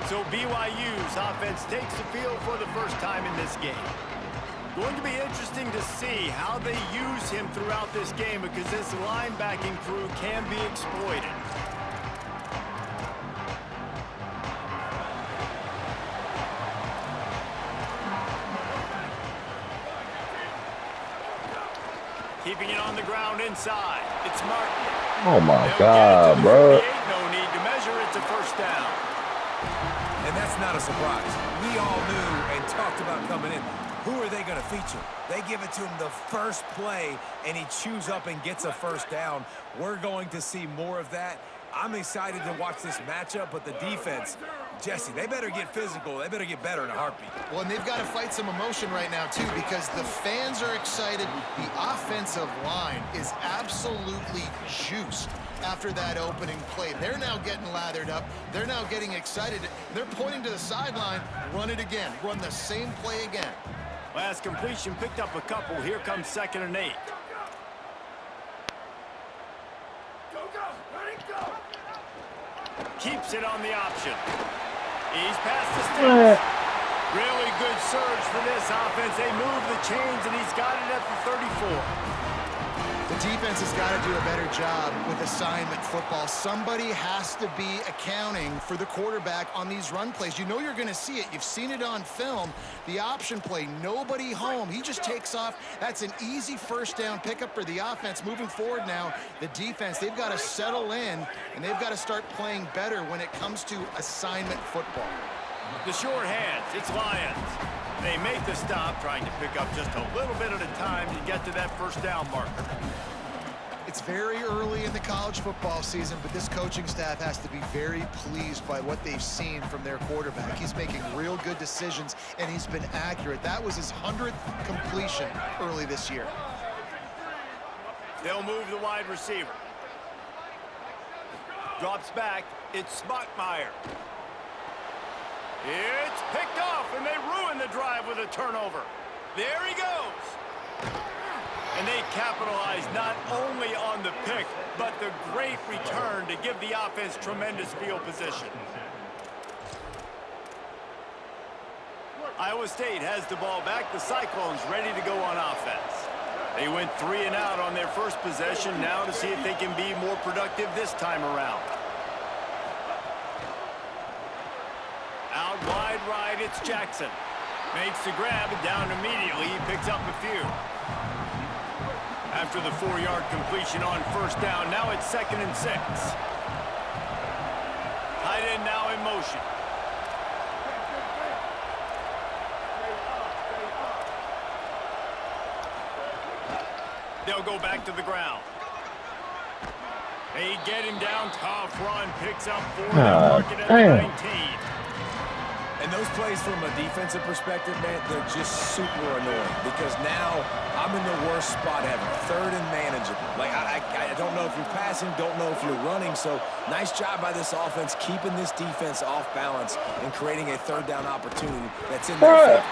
So BYU's offense takes the field for the first time in this game. Going to be interesting to see how they use him throughout this game because this linebacking crew can be exploited. Keeping it on the ground inside. It's Martin. Oh, my God, bro. No need to measure. It's a first down. And that's not a surprise. We all knew and talked about coming in. Who are they going to feature? They give it to him the first play, and he chews up and gets a first down. We're going to see more of that. I'm excited to watch this matchup, but the defense, Jesse, they better get physical. They better get better in a heartbeat. Well, and they've got to fight some emotion right now, too, because the fans are excited. The offensive line is absolutely juiced after that opening play. They're now getting lathered up. They're now getting excited. They're pointing to the sideline. Run it again. Run the same play again. Last completion picked up a couple. Here comes 2nd and 8. Keeps it on the option. He's past the sticks. Really good surge for this offense. They move the chains, and he's got it at the 34. The defense has got to do a better job with assignment football. Somebody has to be accounting for the quarterback on these run plays. You know you're going to see it. You've seen it on film. The option play, nobody home. He just takes off. That's an easy first down pickup for the offense. Moving forward now, the defense, they've got to settle in, and they've got to start playing better when it comes to assignment football. The short hands, it's Lions. They make the stop, trying to pick up just a little bit at a time to get to that first down marker. It's very early in the college football season, but this coaching staff has to be very pleased by what they've seen from their quarterback. He's making real good decisions, and he's been accurate. That was his 100th completion early this year. They'll move the wide receiver. Drops back. It's Smockmeyer. It's picked off, and they ruin the drive with a turnover. There he goes. And they capitalize not only on the pick, but the great return to give the offense tremendous field position. Iowa State has the ball back. The Cyclones ready to go on offense. They went 3 and out on their first possession. Now to see if they can be more productive this time around. Out wide right, it's Jackson. Makes the grab and down immediately. He picks up a few. After the 4-yard completion on first down, now it's 2nd and 6. Tight end now in motion. They'll go back to the ground. They get him down, tough run, picks up 4, market at the 19. And those plays from a defensive perspective, man, they're just super annoying because now I'm in the worst spot ever. 3rd and manageable. Like, I don't know if you're passing, don't know if you're running. So nice job by this offense keeping this defense off balance and creating a 3rd down opportunity that's in their favor.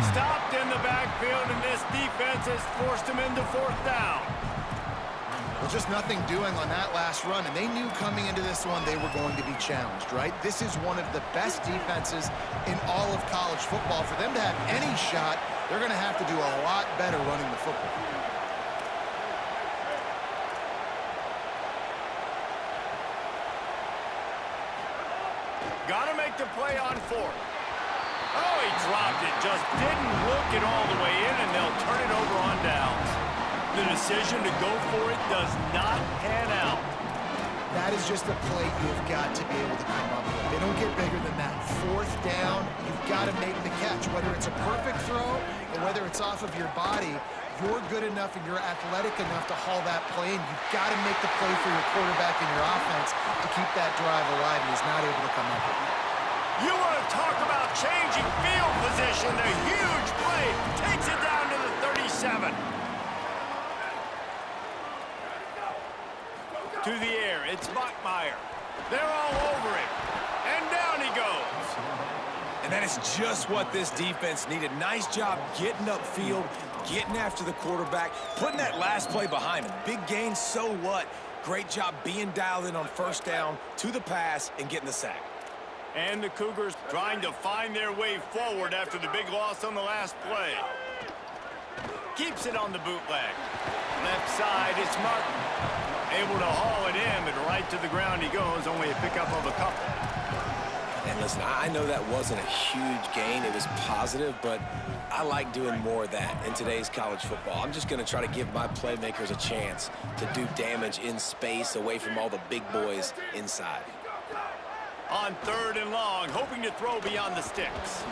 Stopped in the backfield, and this defense has forced him into 4th down. Well, just nothing doing on that last run, and they knew coming into this one they were going to be challenged, right? This is one of the best defenses in all of college football. For them to have any shot, they're going to have to do a lot better running the football. Got to make the play on 4th. Oh, he dropped it. Just didn't look it all the way in, and they'll turn it over on downs. The decision to go for it does not pan out. That is just a play you've got to be able to come up with. They don't get bigger than that. 4th down, you've got to make the catch. Whether it's a perfect throw or whether it's off of your body, you're good enough and you're athletic enough to haul that play in. You've got to make the play for your quarterback and your offense to keep that drive alive, and he's not able to come up with it. You want to talk about changing field position. The huge play takes it down to the 37. To the air, it's Bachmeier. They're all over him. And down he goes. And that is just what this defense needed. Nice job getting upfield, getting after the quarterback, putting that last play behind him. Big gain, so what? Great job being dialed in on first down to the pass and getting the sack. And the Cougars trying to find their way forward after the big loss on the last play. Keeps it on the bootleg. Left side, it's Martin. Able to haul it in, but right to the ground he goes. Only a pickup of a couple. And listen, I know that wasn't a huge gain. It was positive, but I like doing more of that in today's college football. I'm just going to try to give my playmakers a chance to do damage in space away from all the big boys inside. On 3rd and long, hoping to throw beyond the sticks.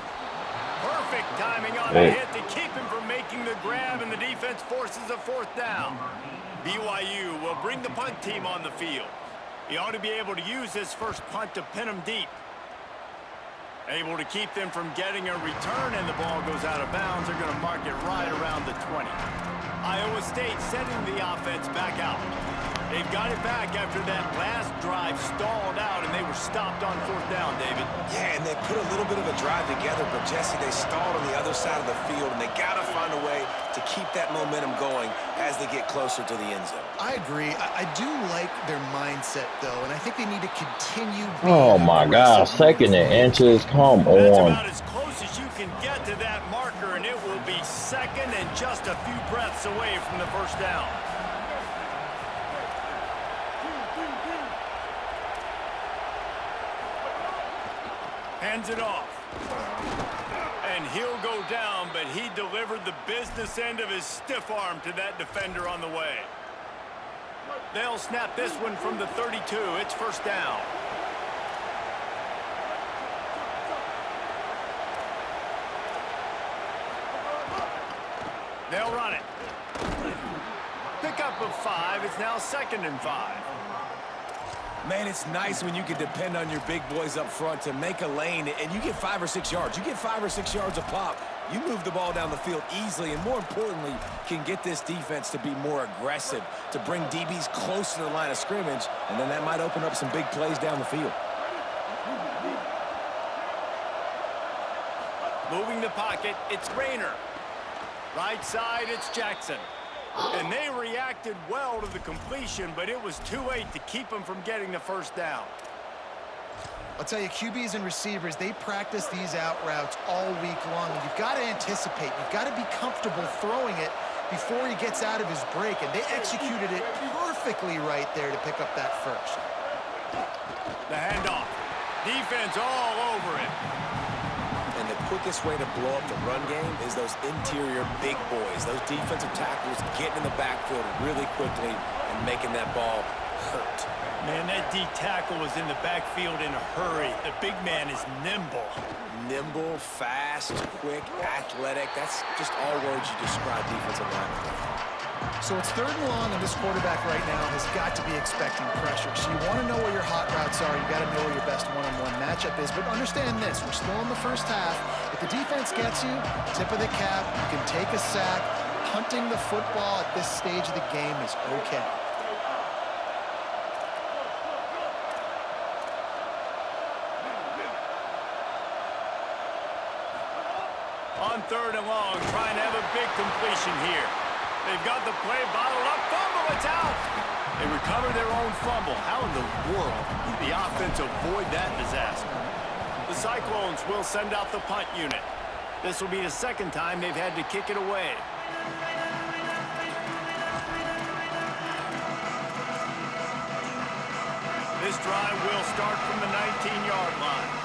Perfect timing on the hit to keep him from making the grab, and the defense forces a 4th down. BYU will bring the punt team on the field. He ought to be able to use his first punt to pin them deep. Able to keep them from getting a return, and the ball goes out of bounds. They're going to mark it right around the 20. Iowa State sending the offense back out. They've got it back after that last drive stalled out, and they were stopped on 4th down, David. Yeah, and they put a little bit of a drive together, but, Jesse, they stalled on the other side of the field, and they got to find a way to keep that momentum going as they get closer to the end zone. I agree. I do like their mindset, though, and I think they need to continue being Oh, my God. 2nd and inches. Come That's on. about as close as you can get to that marker, and it will be 2nd and just a few breaths away from the 1st down. Hands it off. And he'll go down, but he delivered the business end of his stiff arm to that defender on the way. They'll snap this one from the 32. It's 1st down. They'll run it. Pickup of 5. It's now 2nd and 5. Man, it's nice when you can depend on your big boys up front to make a lane, and you get 5 or 6 yards. You get 5 or 6 yards a pop. You move the ball down the field easily, and more importantly, can get this defense to be more aggressive, to bring DBs close to the line of scrimmage, and then that might open up some big plays down the field. Moving the pocket, it's Rayner. Right side, it's Jackson. And they reacted well to the completion, but it was too late to keep them from getting the 1st down. I'll tell you, QBs and receivers, they practice these out routes all week long. And you've got to anticipate. You've got to be comfortable throwing it before he gets out of his break. And they executed it perfectly right there to pick up that 1st. The handoff. Defense all over it. And the quickest way to blow up the run game is those interior big boys, those defensive tackles getting in the backfield really quickly and making that ball hurt. Man, that D tackle was in the backfield in a hurry. The big man is nimble. Nimble, fast, quick, athletic. That's just all words you describe defensive linemen. So it's 3rd and long, and this quarterback right now has got to be expecting pressure. So you want to know where your hot routes are. You got to know where your best one-on-one matchup is. But understand this, we're still in the 1st half. If the defense gets you, tip of the cap, you can take a sack. Punting the football at this stage of the game is okay. On 3rd and long, trying to have a big completion here. They've got the play bottled up. Fumble, it's out. They recover their own fumble. How in the world did the offense avoid that disaster? The Cyclones will send out the punt unit. This will be the 2nd time they've had to kick it away. This drive will start from the 19-yard line.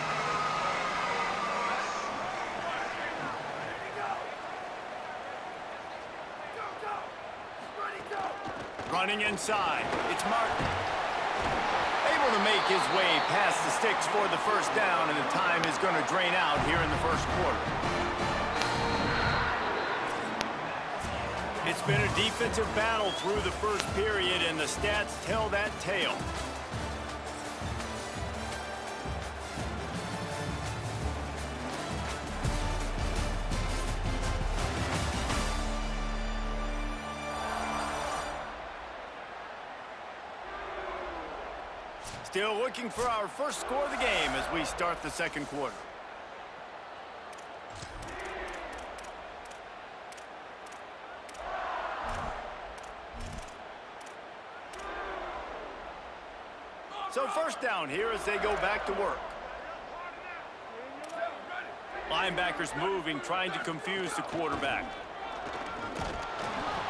Running inside, it's Martin. Able to make his way past the sticks for the 1st down, and the time is going to drain out here in the 1st quarter. It's been a defensive battle through the 1st period, and the stats tell that tale. Still looking for our first score of the game as we start the 2nd quarter. So 1st down here as they go back to work. Linebackers moving, trying to confuse the quarterback.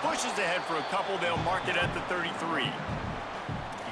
Pushes ahead for a couple. They'll mark it at the 33.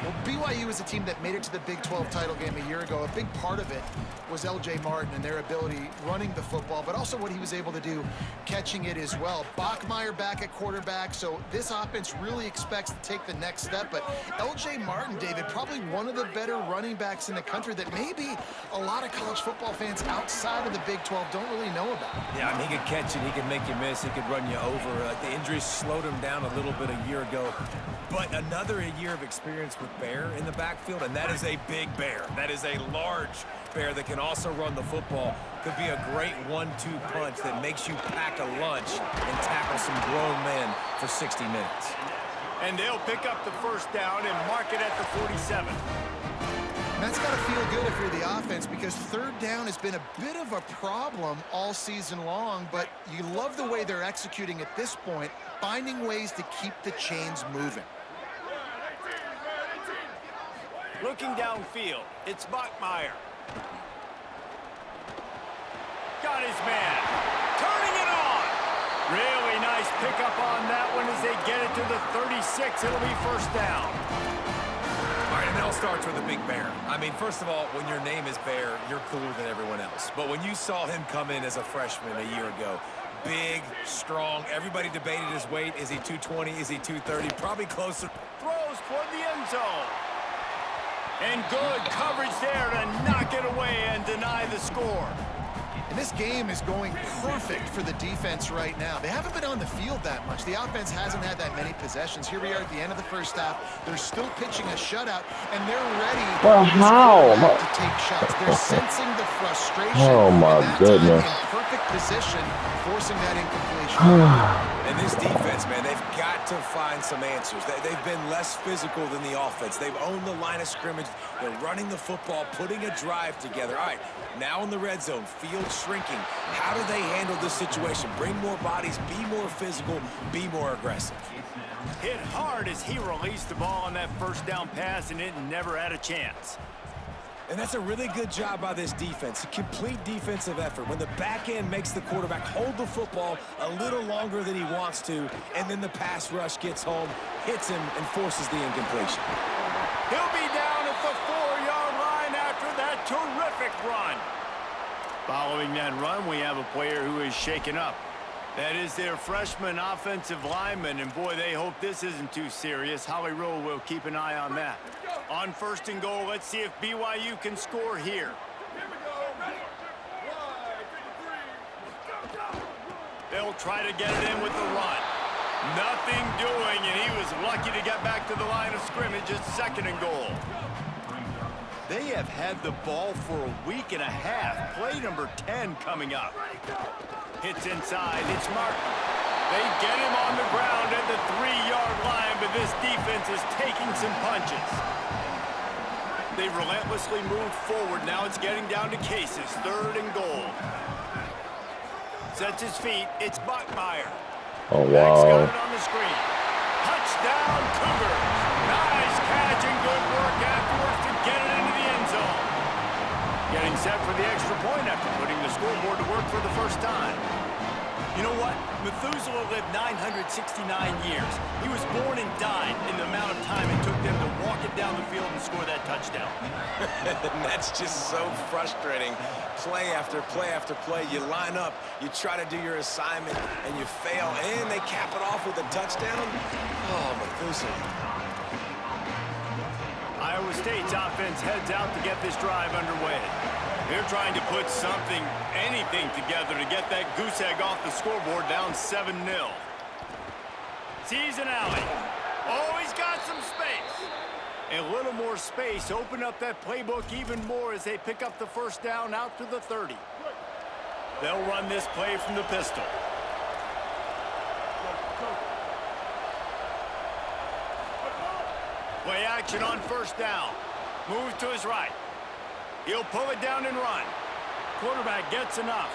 Well, BYU is a team that made it to the Big 12 title game a year ago. A big part of it was L.J. Martin and their ability running the football, but also what he was able to do catching it as well. Bachmeier back at quarterback, so this offense really expects to take the next step. But L.J. Martin, David, probably one of the better running backs in the country that maybe a lot of college football fans outside of the Big 12 don't really know about. Yeah, I mean, he could catch it, he could make you miss, he could run you over. The injuries slowed him down a little bit a year ago. But another year of experience with Bear in the backfield, and that is a big Bear. That is a large Bear that can also run the football. Could be a great 1-2 punch that makes you pack a lunch and tackle some grown men for 60 minutes. And they'll pick up the first down and mark it at the 47. And that's got to feel good if you're the offense, because third down has been a bit of a problem all season long, but you love the way they're executing at this point, finding ways to keep the chains moving. Looking downfield, it's Bachmeier. Got his man. Turning it on. Really nice pickup on that one as they get it to the 36. It'll be first down. All right, and it all starts with a big Bear. I mean, first of all, when your name is Bear, you're cooler than everyone else. But when you saw him come in as a freshman a year ago, big, strong, everybody debated his weight. Is he 220? Is he 230? Probably closer. Throws toward the end zone. And good coverage there to knock it away and deny the score. And this game is going perfect for the defense right now. They haven't been on the field that much. The offense hasn't had that many possessions. Here we are at the end of the first half. They're still pitching a shutout, and they're ready to take shots. They're sensing the frustration. Oh, my goodness. In perfect position, forcing that incompletion. And this defense, man, they've got to find some answers. They've been less physical than the offense. They've owned the line of scrimmage. They're running the football, putting a drive together. All right, now in the red zone, field shrinking. How do they handle this situation? Bring more bodies, be more physical, be more aggressive. Hit hard as he released the ball on that first down pass, and it never had a chance. And that's a really good job by this defense, a complete defensive effort. When the back end makes the quarterback hold the football a little longer than he wants to, and then the pass rush gets home, hits him, and forces the incompletion. He'll be down at the 4-yard line after that terrific run. Following that run, we have a player who is shaken up. That is their freshman offensive lineman, and boy, they hope this isn't too serious. Holly Rowe will keep an eye on that. On first and goal, let's see if BYU can score here. They'll try to get it in with the run. Nothing doing, and he was lucky to get back to the line of scrimmage at second and goal. They have had the ball for a week and a half. Play number 10 coming up. Hits inside, it's Martin. They get him on the ground at the 3-yard line, but this defense is taking some punches. They've relentlessly moved forward. Now it's getting down to cases. Third and goal. Sets his feet. It's Bachmeier. Oh, Max got wow. it on the screen. Touchdown, Cougars. Nice catch and good work afterwards to get it into the end zone. Getting set for the extra point after putting the scoreboard to work for the first time. You know what? Methuselah lived 969 years. He was born and died in the amount of time it took them to walk it down the field and score that touchdown. And that's just so frustrating. Play after play after play. You line up, you try to do your assignment, and you fail, and they cap it off with a touchdown. Oh, Methuselah. Iowa State's offense heads out to get this drive underway. They're trying to put something, anything together to get that goose egg off the scoreboard down 7-0. Sees an alley. Oh, he's got some space. A little more space. Open up that playbook even more as they pick up the first down out to the 30. They'll run this play from the pistol. Play action on first down. Moves to his right. He'll pull it down and run. Quarterback gets enough.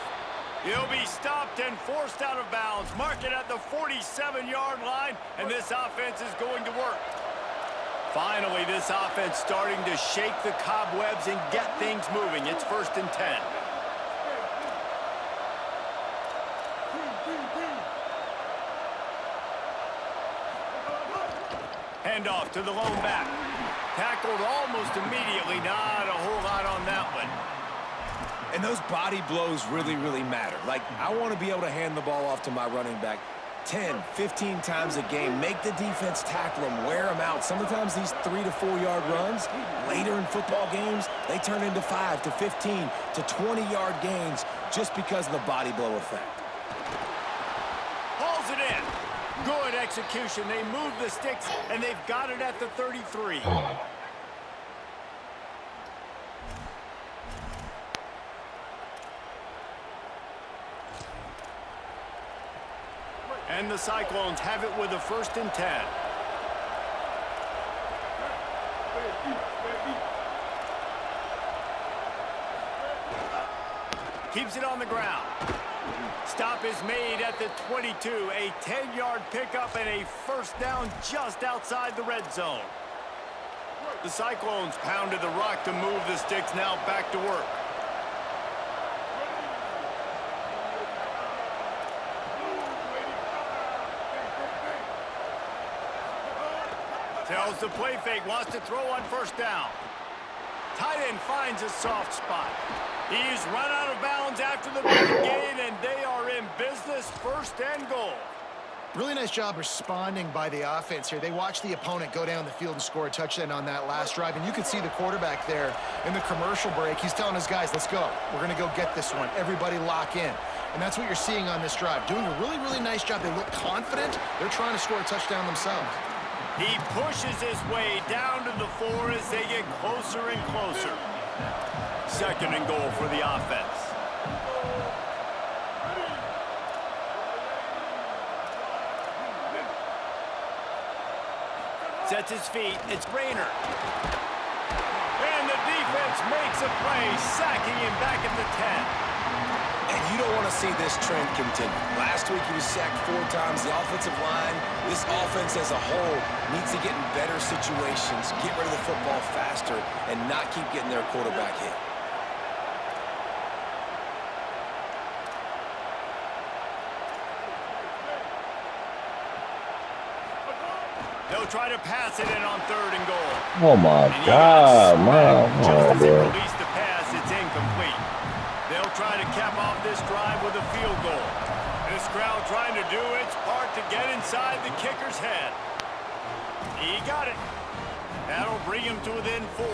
He'll be stopped and forced out of bounds. Mark it at the 47-yard line, and this offense is going to work. Finally, this offense starting to shake the cobwebs and get things moving. It's 1st and 10. handoff to the lone back. Tackled almost immediately. Not a whole lot on that one. And those body blows really, really matter. Like, I want to be able to hand the ball off to my running back 10, 15 times a game. Make the defense tackle them, wear them out. Sometimes these 3 to 4 yard runs, later in football games, they turn into 5 to 15 to 20 yard gains just because of the body blow effect. Hauls it in. Good execution. They move the sticks, and they've got it at the 33. And the Cyclones have it with a 1st and 10. Keeps it on the ground. Stop is made at the 22. A 10-yard pickup and a 1st down just outside the red zone. The Cyclones pounded the rock to move the sticks, now back to work. Tells the play fake, wants to throw on 1st down. Tight end finds a soft spot. He's run out of bounds after the big gain, and they are in business, 1st and goal. Really nice job responding by the offense here. They watched the opponent go down the field and score a touchdown on that last drive, and you could see the quarterback there in the commercial break. He's telling his guys, let's go. We're going to go get this one. Everybody lock in. And that's what you're seeing on this drive. Doing a really, really nice job. They look confident. They're trying to score a touchdown themselves. He pushes his way down to the 4 as they get closer and closer. 2nd and goal for the offense. Sets his feet. It's Rayner. And the defense makes a play, sacking him back at the 10. And you don't want to see this trend continue. Last week he was sacked 4 times. The offensive line, this offense as a whole, needs to get in better situations, get rid of the football faster, and not keep getting their quarterback hit. They'll try to pass it in on 3rd and goal. Oh my God, man. Just Oh, as they bro. release the pass, it's incomplete. They'll try to cap off this drive with a field goal. This crowd trying to do its part to get inside the kicker's head. He got it. That'll bring him to within 4.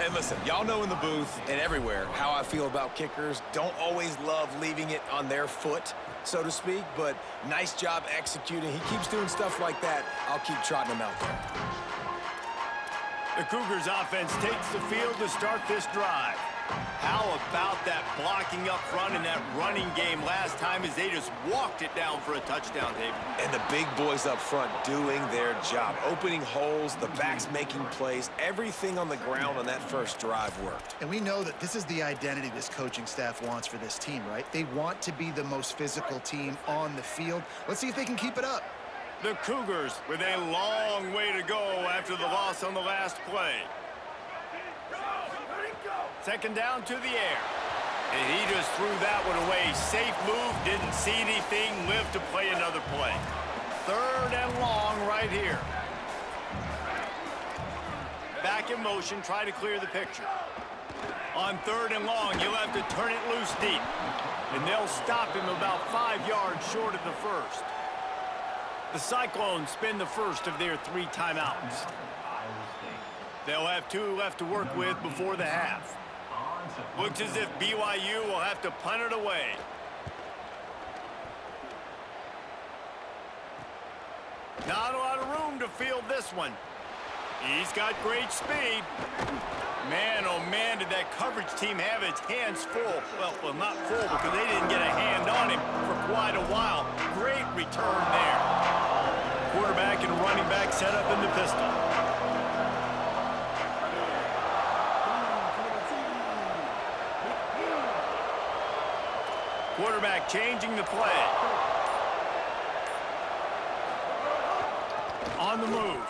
And listen, y'all know in the booth and everywhere how I feel about kickers. Don't always love leaving it on their foot, so to speak, but nice job executing. He keeps doing stuff like that. I'll keep trotting him out there. The Cougars offense takes the field to start this drive. How about that blocking up front and that running game last time as they just walked it down for a touchdown, David? And the big boys up front doing their job. Opening holes, the backs making plays. Everything on the ground on that 1st drive worked. And we know that this is the identity this coaching staff wants for this team, right? They want to be the most physical team on the field. Let's see if they can keep it up. The Cougars with a long way to go after the loss on the last play. 2nd down to the air. And he just threw that one away. Safe move, didn't see anything, lived to play another play. 3rd and long right here. Back in motion, try to clear the picture. On 3rd and long, you'll have to turn it loose deep. And they'll stop him about 5 yards short of the 1st. The Cyclones spend the 1st of their 3 timeouts. They'll have 2 left to work with before the half. Looks as if BYU will have to punt it away. Not a lot of room to field this one. He's got great speed. Man, oh man, did that coverage team have its hands full. Well, not full because they didn't get a hand on him for quite a while. Great return there. Quarterback and running back set up in the pistol. Quarterback changing the play. On the move.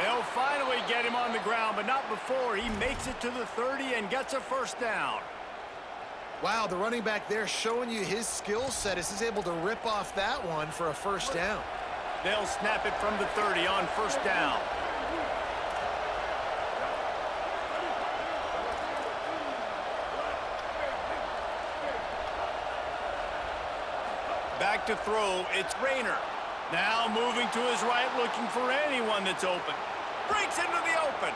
They'll finally get him on the ground, but not before he makes it to the 30 and gets a 1st down. Wow, the running back there showing you his skill set as he's able to rip off that one for a 1st down. They'll snap it from the 30 on first down. Back to throw, it's Rayner. Now moving to his right, looking for anyone that's open. Breaks into the open.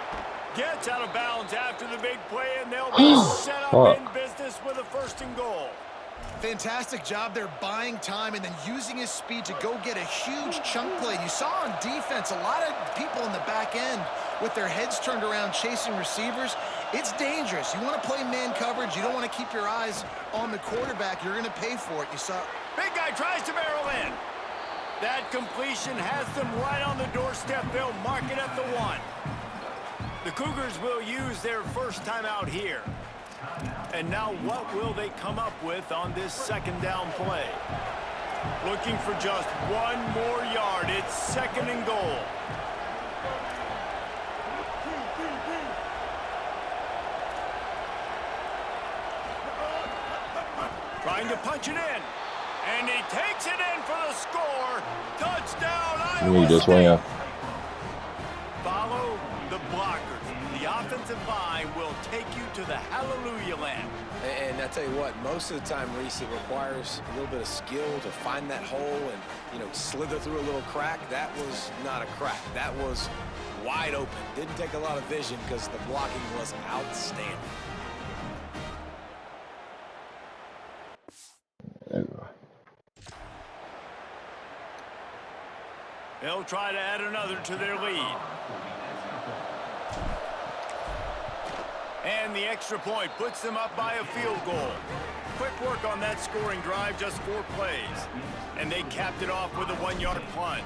Gets out of bounds after the big play, and they'll be set up in business with a 1st and goal. Fantastic job there buying time and then using his speed to go get a huge chunk play. You saw on defense a lot of people in the back end with their heads turned around chasing receivers. It's dangerous. You want to play man coverage. You don't want to keep your eyes on the quarterback. You're going to pay for it. You saw... Big guy tries to barrel in. That completion has them right on the doorstep. They'll mark it at the 1. The Cougars will use their first time out here. And now what will they come up with on this 2nd down play? Looking for just 1 more yard. It's 2nd and goal. Trying to punch it in. And he takes it in for the score. Touchdown, Iowa This State. way, Follow the blockers. The offensive line will take you to the hallelujah land. And I tell you what, most of the time, Reese, it requires a little bit of skill to find that hole and, you know, slither through a little crack. That was not a crack. That was wide open. Didn't take a lot of vision because the blocking was outstanding. They'll try to add another to their lead. And the extra point puts them up by a field goal. Quick work on that scoring drive, just 4 plays. And they capped it off with a 1-yard plunge.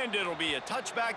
And it'll be a touchback.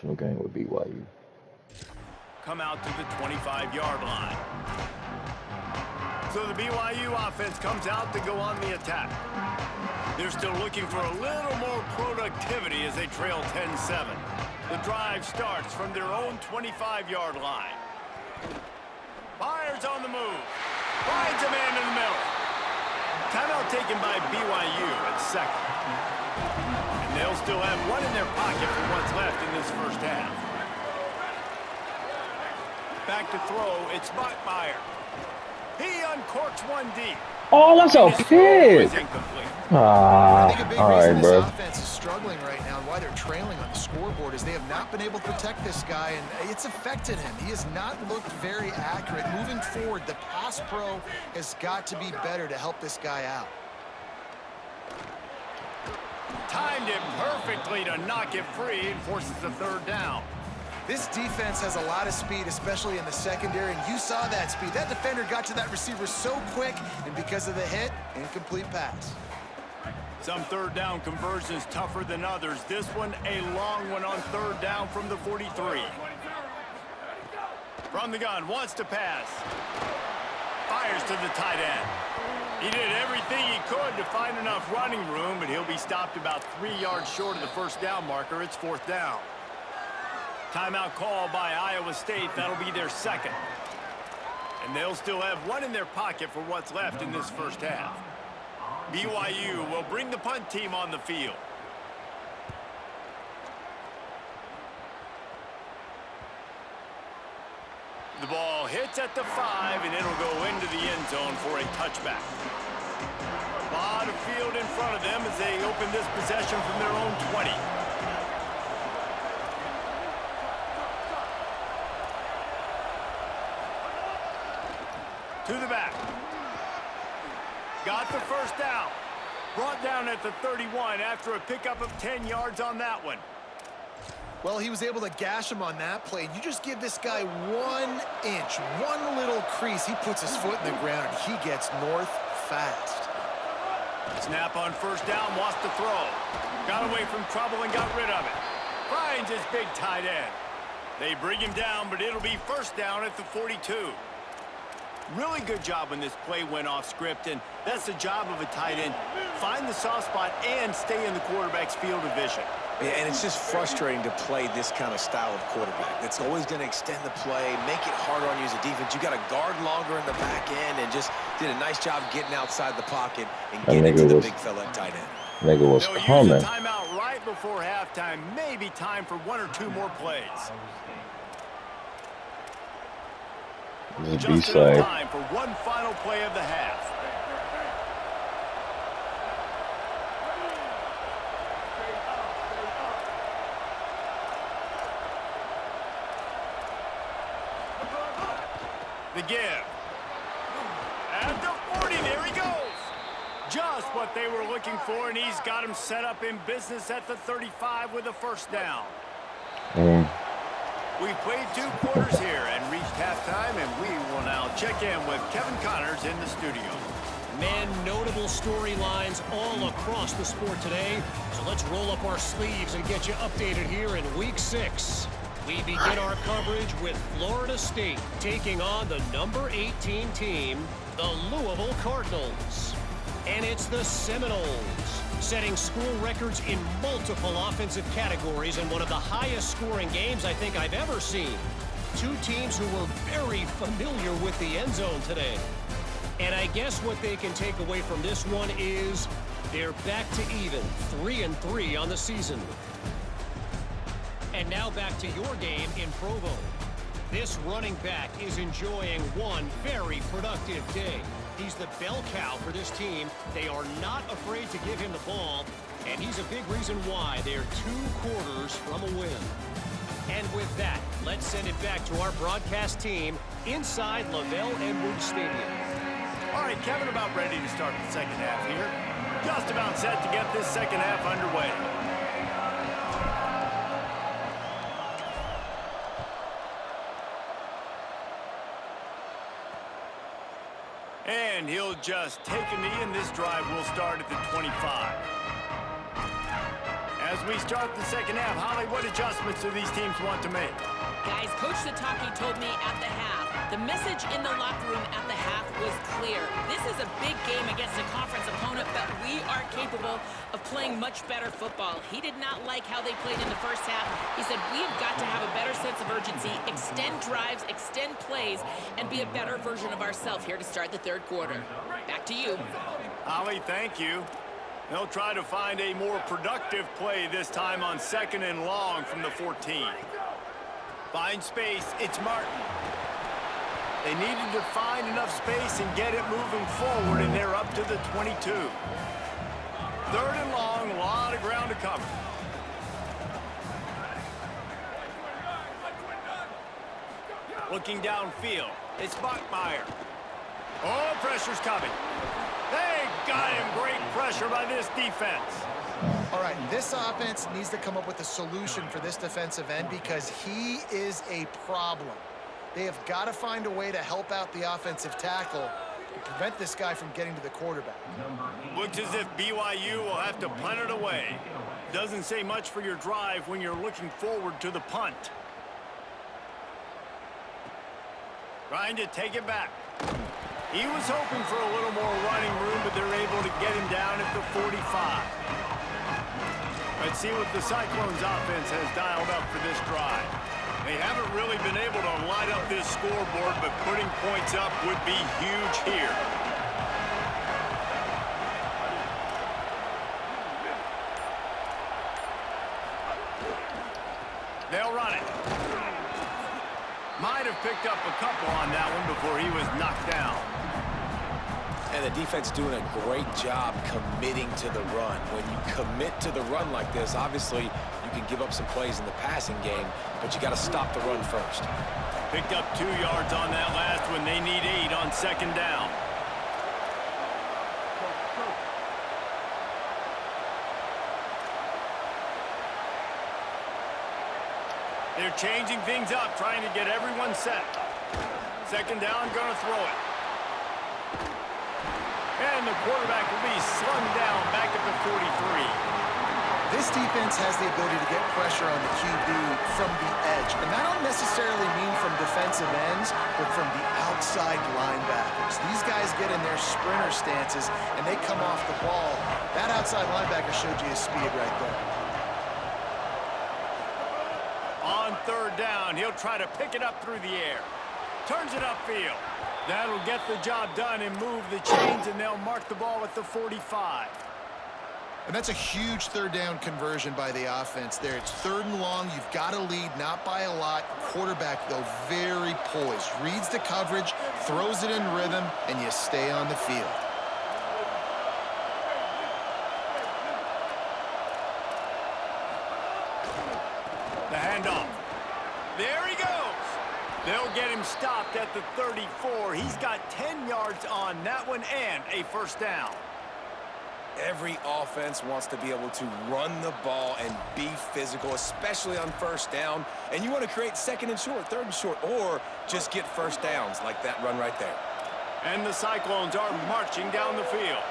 emotional game with BYU. Come out to the 25-yard line. So the BYU offense comes out to go on the attack. They're still looking for a little more productivity as they trail 10-7. The drive starts from their own 25-yard line. Fires on the move. Finds a man in the middle. Timeout taken by BYU at second. And they'll still have one in their pocket for what's left in this first half. Back to throw, it's Bachmeier. He uncorks one deep. Oh, that's a pick. I think a big All reason right, this bro. offense is struggling right now and why they're trailing on the scoreboard is they have not been able to protect this guy, and it's affected him. He has not looked very accurate. Moving forward, the pass pro has got to be better to help this guy out. Timed it perfectly to knock it free and forces the third down. This defense has a lot of speed, especially in the secondary, and you saw that speed. That defender got to that receiver so quick, and because of the hit, incomplete pass. Some third down conversions tougher than others. This one, a long one on third down from the 43. From the gun, wants to pass. Fires to the tight end. He did everything he could to find enough running room, but he'll be stopped about 3 yards short of the first down marker. It's fourth down. Timeout call by Iowa State. That'll be their second. And they'll still have one in their pocket for what's left in this first half. BYU will bring the punt team on the field. The ball hits at the 5, and it'll go into the end zone for a touchback. A lot of field in front of them as they open this possession from their own 20. To the back. Got the first down. Brought down at the 31 after a pickup of 10 yards on that one. Well, he was able to gash him on that play. You just give this guy 1 inch, one little crease. He puts his foot in the ground, and he gets north fast. Snap on first down, lost the throw. Got away from trouble and got rid of it. Finds his big tight end. They bring him down, but it'll be first down at the 42. Really good job when this play went off script, and that's the job of a tight end. Find the soft spot and stay in the quarterback's field of vision. Yeah, and it's just frustrating to play this kind of style of quarterback. That's always going to extend the play, make it harder on you as a defense. You got to guard longer in the back end, and just did a nice job getting outside the pocket and getting to the big fella at tight end. Nigga was They'll coming. use a timeout right before halftime. Maybe time for 1 or 2 more plays. Just Just be enough safe. time for one final play of the half. The give. At the 40, there he goes. Just what they were looking for, and he's got him set up in business at the 35 with a first down. We've played 2 quarters here and reached halftime, and we will now check in with Kevin Connors in the studio. Man, notable storylines all across the sport today. So let's roll up our sleeves and get you updated here in Week 6. We begin our coverage with Florida State taking on the number 18 team, the Louisville Cardinals. And it's the Seminoles, setting school records in multiple offensive categories in one of the highest scoring games I think I've ever seen. 2 teams who were very familiar with the end zone today. And I guess what they can take away from this one is they're back to even, 3-3 on the season. And now back to your game in Provo. This running back is enjoying one very productive day. He's the bell cow for this team. They are not afraid to give him the ball, and he's a big reason why they're 2 quarters from a win. And with that, let's send it back to our broadcast team inside LaVell Edwards Stadium. All right, Kevin, about ready to start the second half here. Just about set to get this second half underway. And he'll just take a knee, and this drive will start at the 25. As we start the second half, Holly, what adjustments do these teams want to make? Guys, Coach Sataki told me at the half, the message in the locker room at the half was clear. This is a big game against a conference opponent, but we are capable of playing much better football. He did not like how they played in the first half. He said, we have got to have a better sense of urgency, extend drives, extend plays, and be a better version of ourselves here to start the third quarter. Back to you. Holly, thank you. They'll try to find a more productive play this time on 2nd and long from the 14. Find space, it's Martin. They needed to find enough space and get it moving forward, and they're up to the 22. 3rd and long, a lot of ground to cover. Looking downfield, it's Bachmeier. Oh, pressure's coming. They got him. Great pressure by this defense. All right, this offense needs to come up with a solution for this defensive end because he is a problem. They have got to find a way to help out the offensive tackle to prevent this guy from getting to the quarterback. Looks as if BYU will have to punt it away. Doesn't say much for your drive when you're looking forward to the punt. Trying to take it back. He was hoping for a little more running room, but they're able to get him down at the 45. Let's see what the Cyclones offense has dialed up for this drive. They haven't really been able to light up this scoreboard, but putting points up would be huge here. They'll run it. Might have picked up a couple on that one before he was knocked down. And the defense doing a great job committing to the run. When you commit to the run like this, obviously you can give up some plays in the passing game, but you got to stop the run first. Picked up 2 yards on that last one. They need 8 on 2nd down. They're changing things up, trying to get everyone set. 2nd down, gonna throw it. And the quarterback will be slung down back at the 43. This defense has the ability to get pressure on the QB from the edge. And that don't necessarily mean from defensive ends, but from the outside linebackers. These guys get in their sprinter stances, and they come off the ball. That outside linebacker showed you his speed right there. On 3rd down, he'll try to pick it up through the air. Turns it upfield. That'll get the job done and move the chains, and they'll mark the ball at the 45. And that's a huge 3rd down conversion by the offense there. It's 3rd and long. You've got to lead, not by a lot. Quarterback, though, very poised. Reads the coverage, throws it in rhythm, and you stay on the field. The handoff. There he goes. They'll get him stopped at the 34. He's got 10 yards on that one and a 1st down. Every offense wants to be able to run the ball and be physical, especially on 1st down. And you want to create 2nd and short, 3rd and short, or just get 1st downs like that run right there. And the Cyclones are marching down the field.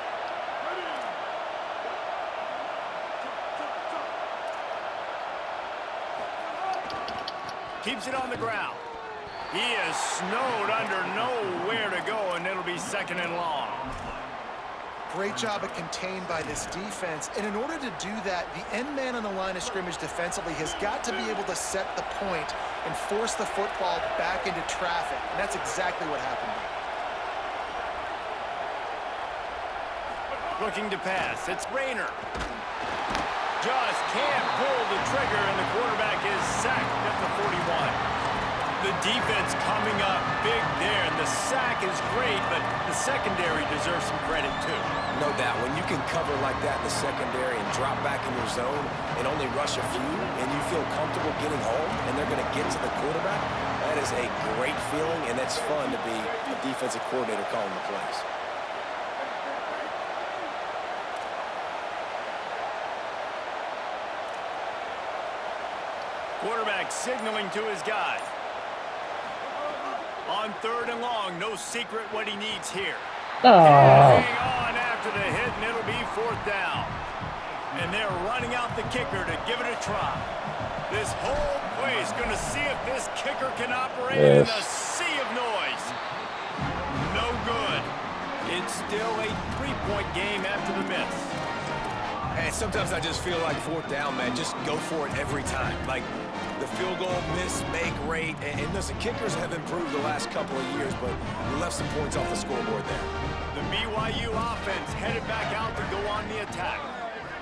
Keeps it on the ground. He is snowed under, nowhere to go, and it'll be 2nd and long. Great job at contained by this defense. And in order to do that, the end man on the line of scrimmage defensively has got to be able to set the point and force the football back into traffic. And that's exactly what happened. Looking to pass. It's Rayner. Just can't pull the trigger, and the quarterback is sacked at the 41. The defense coming up big there, and the sack is great, but the secondary deserves some credit too. No doubt. When you can cover like that in the secondary and drop back in your zone and only rush a few, and you feel comfortable getting home, and they're going to get to the quarterback, that is a great feeling, and it's fun to be a defensive coordinator calling the plays. Quarterback signaling to his guy. On 3rd and long, no secret what he needs here. Oh. Hang on after the hit, and it'll be 4th down. And they're running out the kicker to give it a try. This whole play is going to see if this kicker can operate in a sea of noise. No good. It's still a 3-point game after the miss. And sometimes I just feel like 4th down, man, just go for it every time. Like the field goal miss-make rate. And listen, kickers have improved the last couple of years, but we left some points off the scoreboard there. The BYU offense headed back out to go on the attack.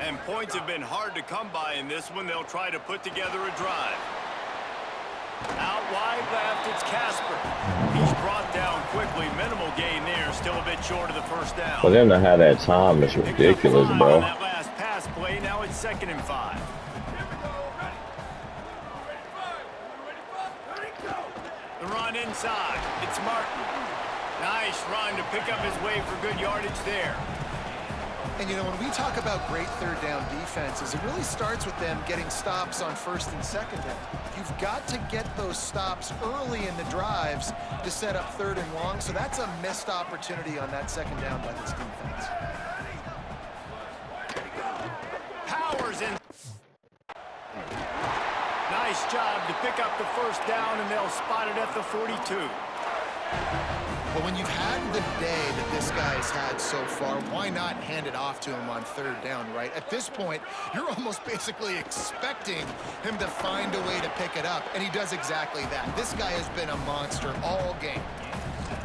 And points have been hard to come by in this one. They'll try to put together a drive. Out wide left, it's Casper. He's brought down quickly. Minimal gain there. Still a bit short of the first down. For them to have that time is ridiculous, On bro. that last pass play, now it's 2nd and 5. The run inside. It's Martin. Nice run to pick up his way for good yardage there. And, you know, when we talk about great 3rd down defenses, it really starts with them getting stops on 1st and 2nd down. You've got to get those stops early in the drives to set up 3rd and long, so that's a missed opportunity on that 2nd down by this defense. Powers in. Nice job to pick up the 1st down, and they'll spot it at the 42. But when you've had the day that this guy's had so far, why not hand it off to him on 3rd down, right? At this point, you're almost basically expecting him to find a way to pick it up, and he does exactly that. This guy has been a monster all game.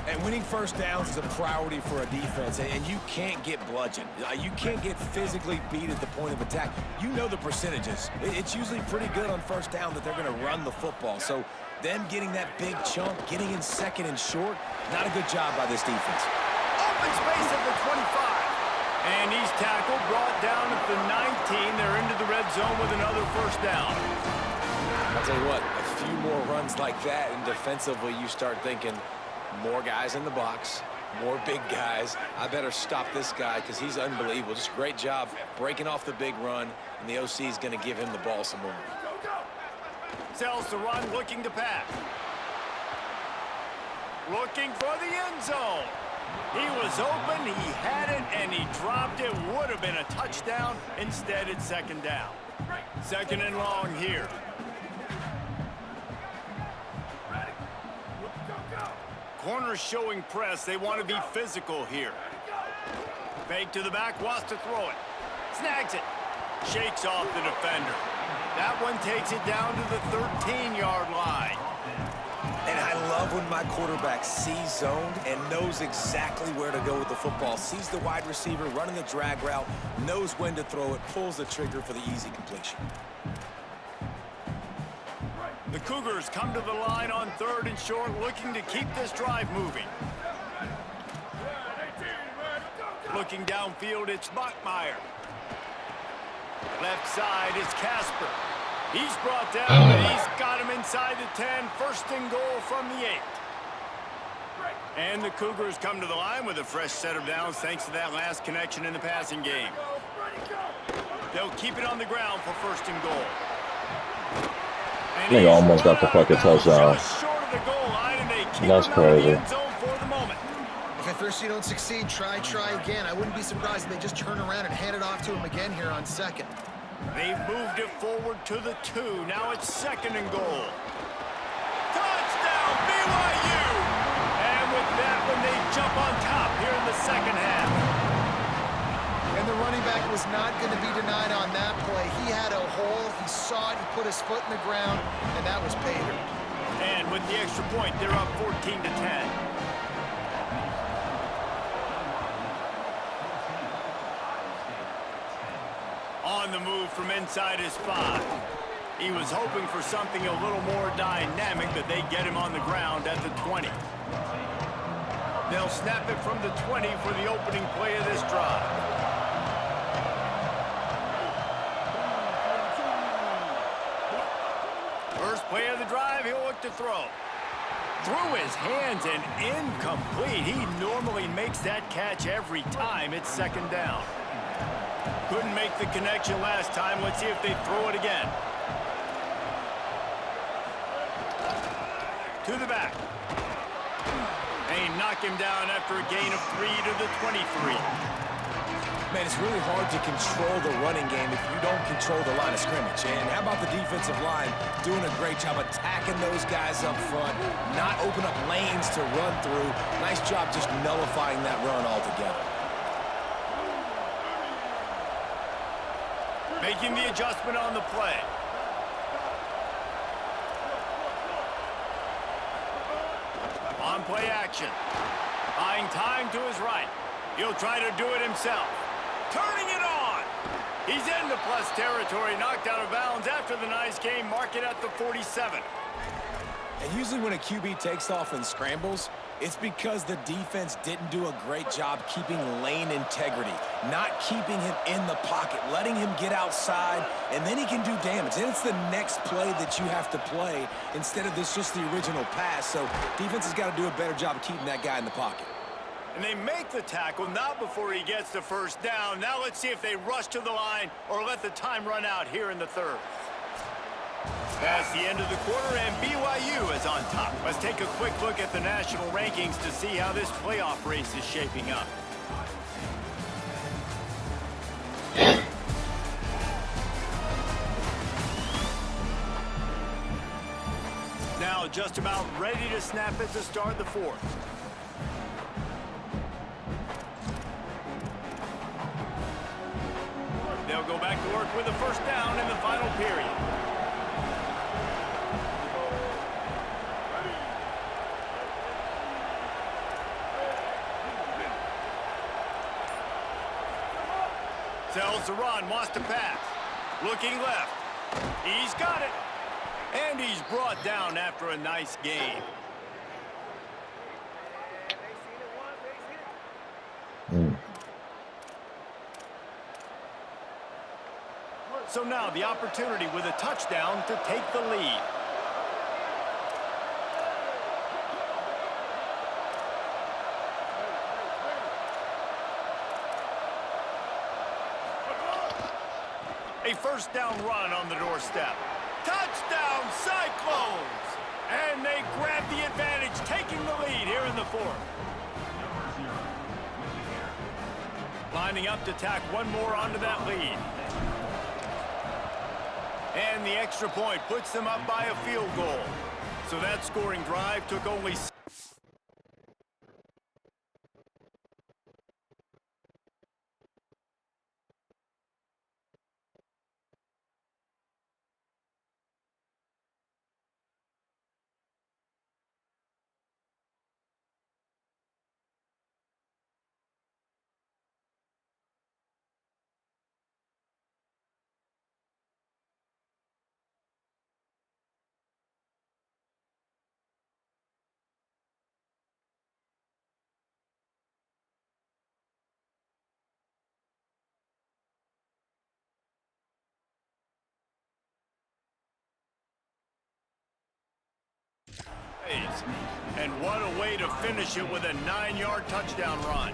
And winning 1st downs is a priority for a defense, and you can't get bludgeoned. You can't get physically beat at the point of attack. You know the percentages. It's usually pretty good on 1st down that they're going to run the football. So them getting that big chunk, getting in 2nd and short, not a good job by this defense. Open space at the 25. And he's tackled, brought down at the 19. They're into the red zone with another 1st down. I'll tell you what, a few more runs like that, and defensively you start thinking, more guys in the box, more big guys. I better stop this guy because he's unbelievable. Just a great job breaking off the big run, and the OC is going to give him the ball some more. Sells the run, looking to pass. Looking for the end zone. He was open, he had it, and he dropped it. Would have been a touchdown. Instead, it's 2nd down. 2nd and long here. Corners showing press. They want to be physical here. Fake to the back, wants to throw it. Snags it. Shakes off the defender. That one takes it down to the 13-yard line. And I love when my quarterback sees zoned and knows exactly where to go with the football. Sees the wide receiver running the drag route, knows when to throw it, pulls the trigger for the easy completion. The Cougars come to the line on 3rd and short, looking to keep this drive moving. Looking downfield, it's Bachmeier. Left side is Casper. He's brought down, and he's got him inside the 10. 1st and goal from the 8. And the Cougars come to the line with a fresh set of downs thanks to that last connection in the passing game. They'll keep it on the ground for 1st and goal. And Nigga almost got the fucking touchdown. just short of the goal line, and they keep That's him out of the crazy. end zone for the moment. If at first you don't succeed, try again. I wouldn't be surprised if they just turn around and hand it off to him again here on 2nd. They've moved it forward to the 2. Now it's 2nd and goal. Touchdown, BYU! And with that one, they jump on top here in the 2nd half. And the running back was not going to be denied on that play. He had a hole, he saw it, he put his foot in the ground, and that was pay dirt. And with the extra point, they're up 14-10. On the move from inside his 5. He was hoping for something a little more dynamic, but they get him on the ground at the 20. They'll snap it from the 20 for the opening play of this drive. First play of the drive, he'll look to throw. Through his hands and incomplete. He normally makes that catch every time. It's 2nd down. Couldn't make the connection last time. Let's see if they throw it again. To the back. They knock him down after a gain of 3 to the 23. Man, it's really hard to control the running game if you don't control the line of scrimmage. And how about the defensive line doing a great job attacking those guys up front, not open up lanes to run through. Nice job just nullifying that run altogether. Making the adjustment on the play. On play action. Buying time to his right. He'll try to do it himself. Turning it on. He's into plus territory, knocked out of bounds after the nice game. Mark it at the 47. And usually when a QB takes off and scrambles, it's because the defense didn't do a great job keeping lane integrity, not keeping him in the pocket, letting him get outside, and then he can do damage. Then it's the next play that you have to play instead of this just the original pass. So defense has got to do a better job of keeping that guy in the pocket. And they make the tackle, not before he gets the first down. Now let's see if they rush to the line or let the time run out here in the third. Past the end of the quarter, and BYU is on top. Let's take a quick look at the national rankings to see how this playoff race is shaping up. Now just about ready to snap it to start the fourth. They'll go back to work with a first down in the final period. Tells the run, wants to pass. Looking left. He's got it. And he's brought down after a nice gain. So now the opportunity with a touchdown to take the lead. A first down run on the doorstep. Touchdown, Cyclones! And they grab the advantage, taking the lead here in the fourth. Lining up to tack one more onto that lead. And the extra point puts them up by a field goal. So that scoring drive took only... And what a way to finish it with a 9-yard touchdown run.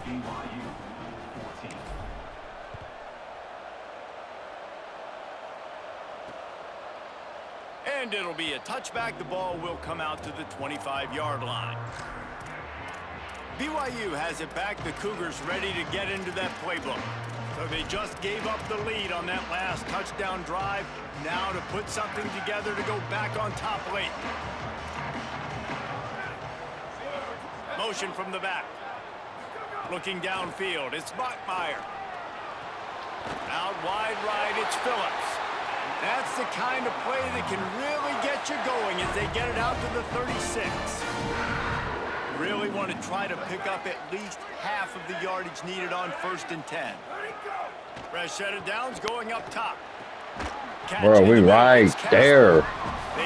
And it'll be a touchback. The ball will come out to the 25-yard line. BYU has it back. The Cougars ready to get into that playbook. So they just gave up the lead on that last touchdown drive. Now to put something together to go back on top late. Motion from the back. Looking downfield, it's Bachmeier. Out wide right, it's Phillips. That's the kind of play that can really get you going as they get it out to the 36. Really want to try to pick up at least half of the yardage needed on 1st and 10. Fresh set of downs going up top. Bro, we right there.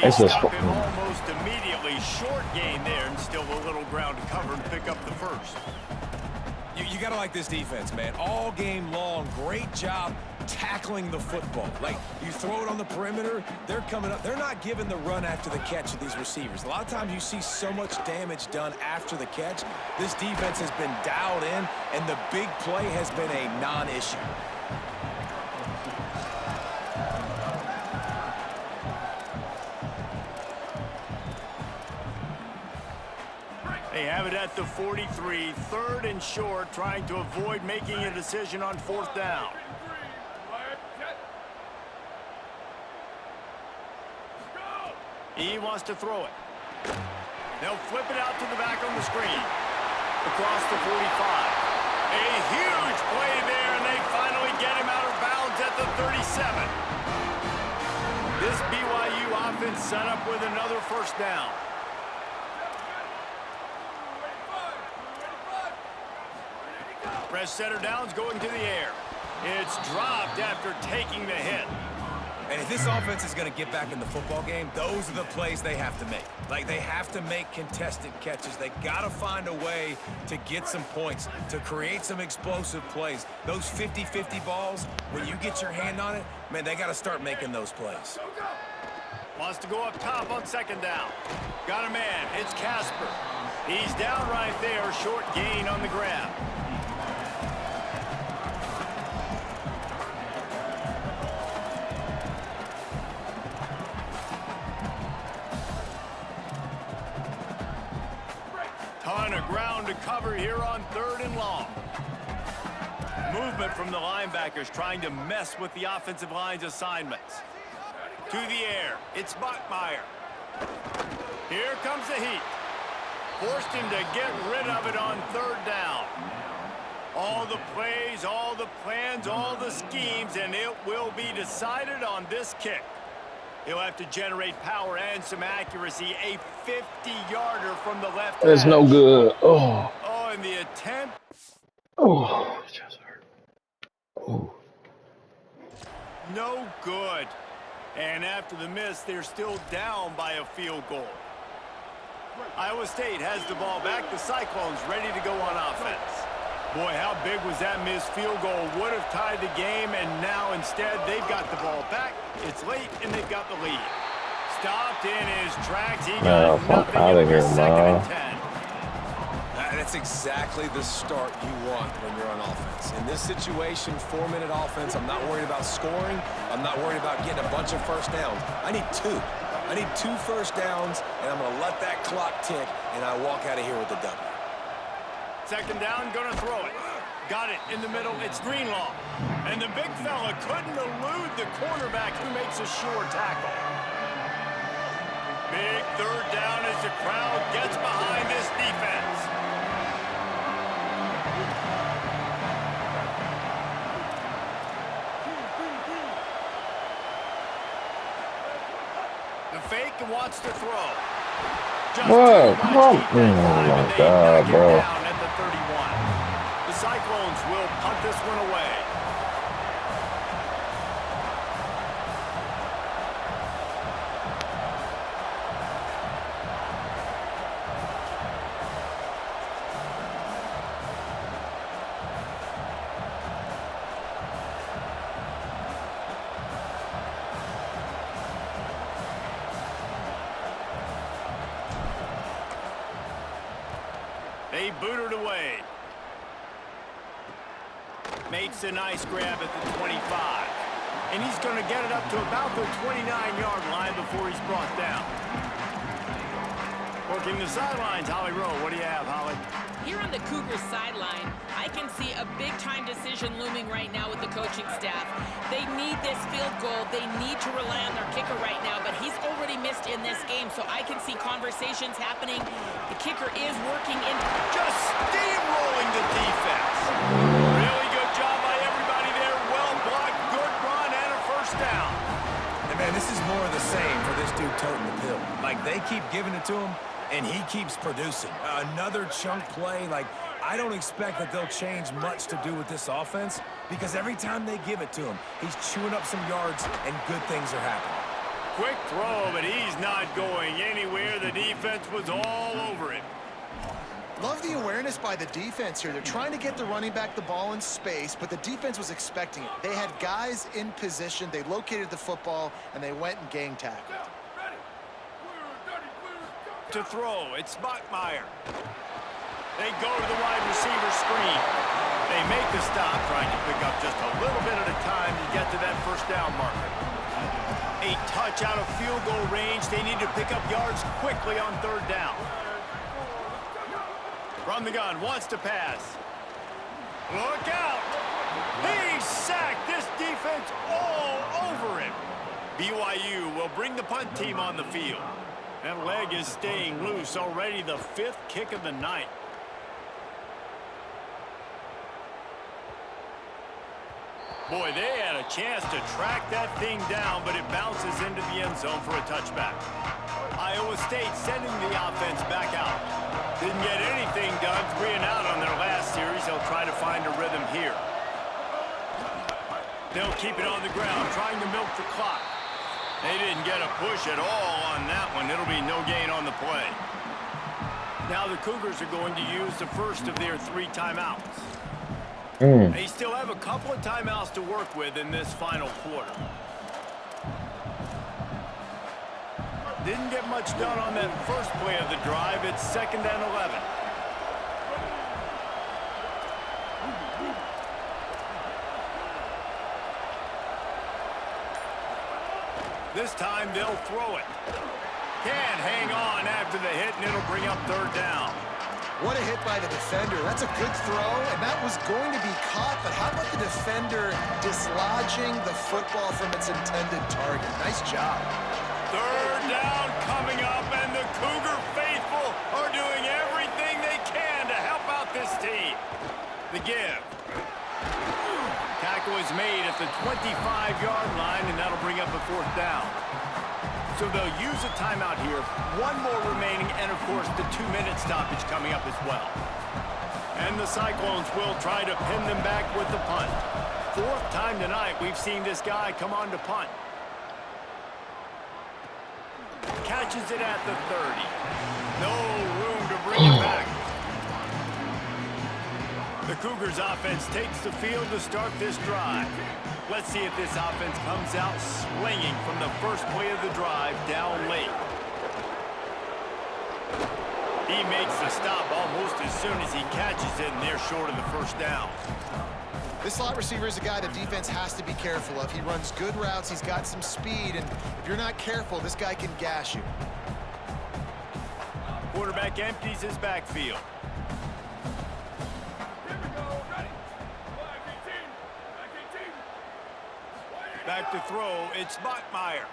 They stop him almost immediately. Short gain there and still a little ground to cover and pick up the first. You got to like this defense, man. All game long, great job tackling the football. Like, you throw it on the perimeter, they're coming up. They're not giving the run after the catch of these receivers. A lot of times you see so much damage done after the catch. This defense has been dialed in, and the big play has been a non-issue. A They have it at the 43, 3rd and short, trying to avoid making a decision on 4th down. He wants to throw it. They'll flip it out to the back on the screen. Across the 45. A huge play there, and they finally get him out of bounds at the 37. This BYU offense set up with another 1st down. Press center downs going to the air. It's dropped after taking the hit. And if this offense is going to get back in the football game, those are the plays they have to make. Like, they have to make contested catches. They got to find a way to get some points, to create some explosive plays. Those 50-50 balls, when you get your hand on it, man, they got to start making those plays. Wants to go up top on 2nd down. Got a man. It's Casper. He's down right there. Short gain on the grab. Ton of ground to cover here on 3rd and long. Movement from the linebackers trying to mess with the offensive line's assignments. To the air, it's Bachmeier. Here comes the heat. Forced him to get rid of it on 3rd down. All the plays, all the plans, all the schemes, and it will be decided on this kick. He'll have to generate power and some accuracy. A 50-yarder from the left. That's no good. Oh. Oh, and the attempt. Oh, it just hurt. Oh. No good. And after the miss, they're still down by a field goal. Iowa State has the ball back. The Cyclones ready to go on offense. Boy, how big was that missed field goal? Would have tied the game, and now instead they've got the ball back. It's late, and they've got the lead. Stopped in his tracks. He got nothing out of here, 2nd and 10. That's exactly the start you want when you're on offense. In this situation, 4-minute offense, I'm not worried about scoring. I'm not worried about getting a bunch of 1st downs. I need 2. I need 2 1st downs, and I'm going to let that clock tick, and I walk out of here with the W. 2nd down, gonna throw it. Got it in the middle, it's Greenlaw. And the big fella couldn't elude the cornerback who makes a sure tackle. Big 3rd down as the crowd gets behind this defense. The fake wants to throw. Whoa, come on. Oh, my God, bro. Down at the 31. The Cyclones will punt this one away. They boot it away. Makes a nice grab at the 25. And he's going to get it up to about the 29-yard line before he's brought down. Working the sidelines, Holly Rowe. What do you have, Holly? Here on the Cougars sideline, I can see a big-time decision looming right now with the coaching staff. They need this field goal. They need to rely on their kicker right now, but he's already missed in this game, so I can see conversations happening. The kicker is working in. Just steamrolling the defense. Really good job by everybody there. Well blocked, good run, and a 1st down. And, man, this is more of the same for this dude toting the pill. Like, they keep giving it to him, and he keeps producing. Another chunk play. Like, I don't expect that they'll change much to do with this offense because every time they give it to him, he's chewing up some yards and good things are happening. Quick throw, but he's not going anywhere. The defense was all over it. Love the awareness by the defense here. They're trying to get the running back the ball in space, but the defense was expecting it. They had guys in position. They located the football, and they went and gang tackled. To throw, it's Bachmeier. They go to the wide receiver screen. They make the stop, trying to pick up just a little bit at a time to get to that 1st down marker. A touch out of field goal range. They need to pick up yards quickly on 3rd down. From the gun, wants to pass. Look out! He's sacked. This defense all over him. BYU will bring the punt team on the field. That leg is staying loose. Already the 5th kick of the night. Boy, they had a chance to track that thing down, but it bounces into the end zone for a touchback. Iowa State sending the offense back out. Didn't get anything done, 3 and out on their last series. They'll try to find a rhythm here. They'll keep it on the ground, trying to milk the clock. They didn't get a push at all on that one. It'll be no gain on the play. Now the Cougars are going to use the first of their 3 timeouts. They still have a couple of timeouts to work with in this final quarter. Didn't get much done on that first play of the drive. It's 2nd and 11. This time they'll throw it. Can't hang on after the hit, and it'll bring up 3rd down. What a hit by the defender. That's a good throw, and that was going to be caught, but how about the defender dislodging the football from its intended target? Nice job. 3rd down coming up, and the Cougar faithful are doing everything they can to help out this team. The give. Tackle is made at the 25-yard line, and that'll bring up a 4th down. So they'll use a timeout here. 1 more remaining, and of course the 2-minute stoppage coming up as well. And the Cyclones will try to pin them back with the punt. 4th time tonight we've seen this guy come on to punt. Catches it at the 30. No room to bring it back. The Cougars offense takes the field to start this drive. Let's see if this offense comes out swinging from the first play of the drive down late. He makes the stop almost as soon as he catches it, and they're short of the 1st down. This slot receiver is a guy the defense has to be careful of. He runs good routes, he's got some speed, and if you're not careful, this guy can gash you. Quarterback empties his backfield. Back to throw, it's Bachmeier.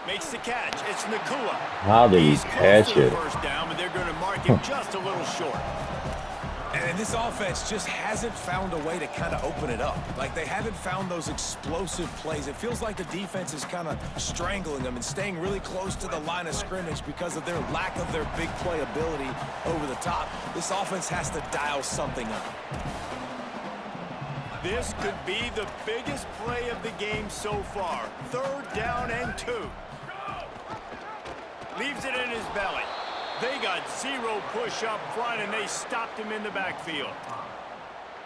Makes the catch, it's Nakua. How did he catch it? 1st down, but they're going to mark him just a little short. And this offense just hasn't found a way to kind of open it up. Like, they haven't found those explosive plays. It feels like the defense is kind of strangling them and staying really close to the line of scrimmage because of their lack of their big play ability over the top. This offense has to dial something up. This could be the biggest play of the game so far. 3rd down and 2. Leaves it in his belly. They got 0 push up front, and they stopped him in the backfield.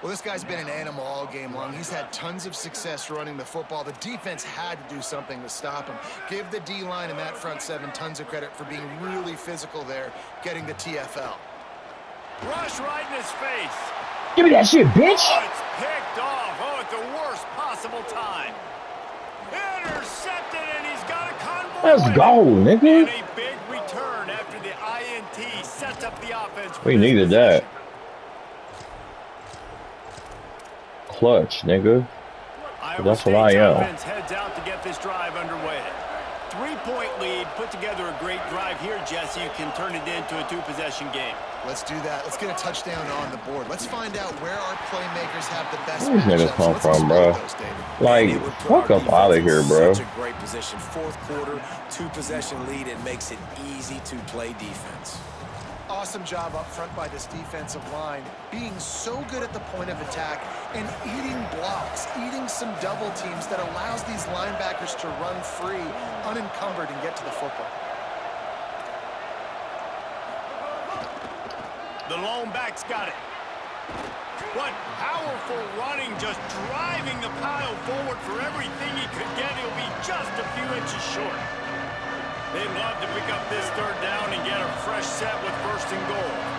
Well, this guy's been an animal all game long. He's had tons of success running the football. The defense had to do something to stop him. Give the D-line and that front 7 tons of credit for being really physical there, getting the TFL. Rush right in his face. Give me that shit, bitch! Oh, it's picked off. Oh, at the worst possible time. Intercepted, and he's got a convoy. Let's go, nigga. And a big return after the INT sets up the offense. We needed that. Clutch, nigga. That's what I am. Offense heads out to get this drive underway. 3-point lead, put together a great drive here, Jesse. You can turn it into a 2-possession game. Let's do that. Let's get a touchdown on the board. Let's find out where our playmakers have the best Where's niggas come from, bro? Like, fuck up out of here, bro. Such a great position. 4th quarter, 2-possession lead. It makes it easy to play defense. Awesome job up front by this defensive line, being so good at the point of attack and eating blocks, eating some double teams that allows these linebackers to run free, unencumbered, and get to the football. The lone back's got it. What powerful running, just driving the pile forward for everything he could get. He'll be just a few inches short. They'd love to pick up this 3rd down and get a fresh set with 1st and goal.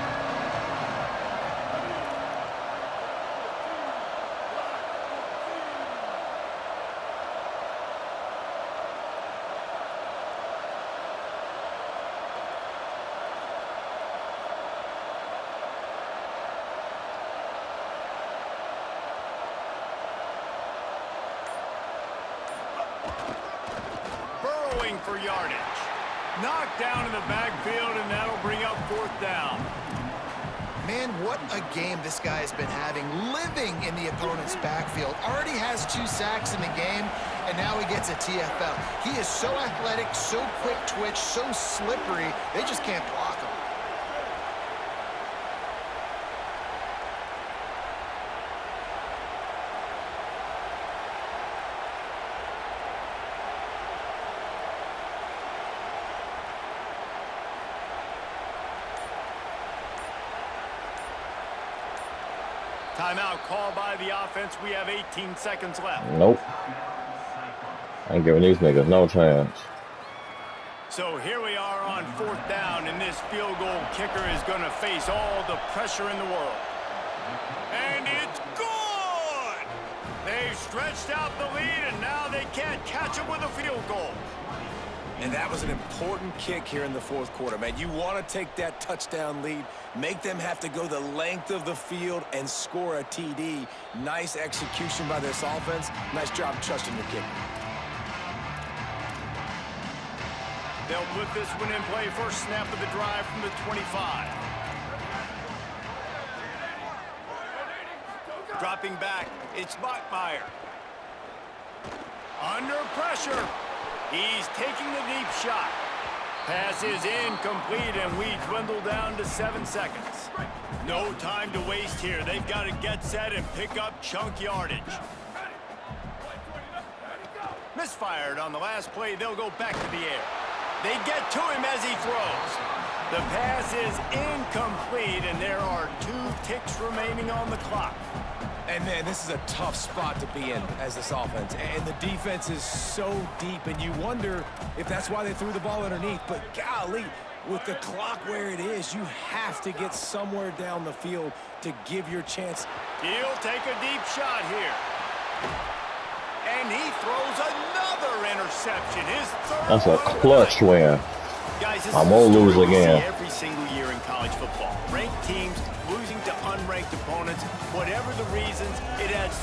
going for yardage. Knocked down in the backfield, and that'll bring up 4th down. Man, what a game this guy has been having, living in the opponent's backfield. Already has 2 sacks in the game, and now he gets a TFL. He is so athletic, so quick twitch, so slippery, they just can't block him. Timeout called by the offense. We have 18 seconds left. Nope. I ain't giving these niggas no chance. So here we are on 4th down, and this field goal kicker is going to face all the pressure in the world. And it's good! They've stretched out the lead, and now they can't catch it with a field goal. And that was an important kick here in the 4th quarter, man. You want to take that touchdown lead, make them have to go the length of the field and score a TD. Nice execution by this offense. Nice job trusting your kicker. They'll put this one in play. First snap of the drive from the 25. Dropping back, it's Bachmeier. Under pressure. He's taking the deep shot. Pass is incomplete, and we dwindle down to 7 seconds. No time to waste here. They've got to get set and pick up chunk yardage. Misfired on the last play. They'll go back to the air. They get to him as he throws. The pass is incomplete, and there are 2 ticks remaining on the clock. And, man, this is a tough spot to be in as this offense. And the defense is so deep, and you wonder if that's why they threw the ball underneath. But, golly, with the clock where it is, you have to get somewhere down the field to give your chance. He'll take a deep shot here. And he throws another interception. His 3rd That's a one of the clutch night. win. Guys, this I'm is gonna a lose story we again. see every single year in college football. Ranked teams losing to unranked opponents. Whatever the reasons, it adds to